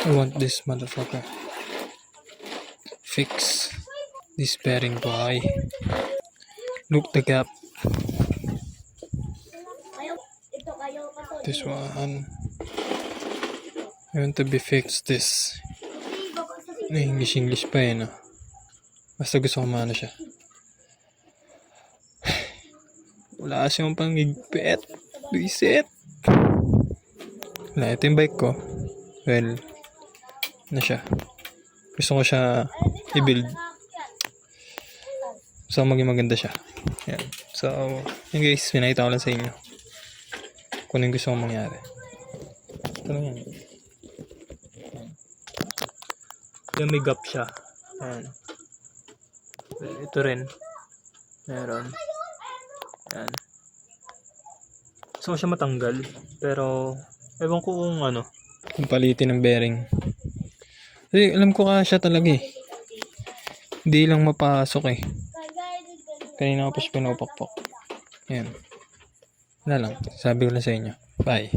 I want this motherfucker. Fix this bearing, boy. Look the gap. This one. I want to be fixed this. English pa eh, no? Basta gusto ko maano siya. Wala siyang pangigpit. Reset. Wala, ito yung bike ko. Well, na siya. Gusto ko siya i-build. So, maging maganda siya. Yan. So, yun guys, pinakita ko lang sa inyo. Kung ano yung gusto kong mangyari. Ito lang yan. Yan, may gap siya. Ayan. Ito rin. Meron. Ayan. So, siya matanggal. Pero, ewan ko kung ano. Kung palitin ng bearing. Kasi, alam ko siya talaga eh. Hindi lang mapasok eh. Kanina ko pa siya pinapakpak. Ayan. Wala lang. Sabi ko lang sa inyo. Bye.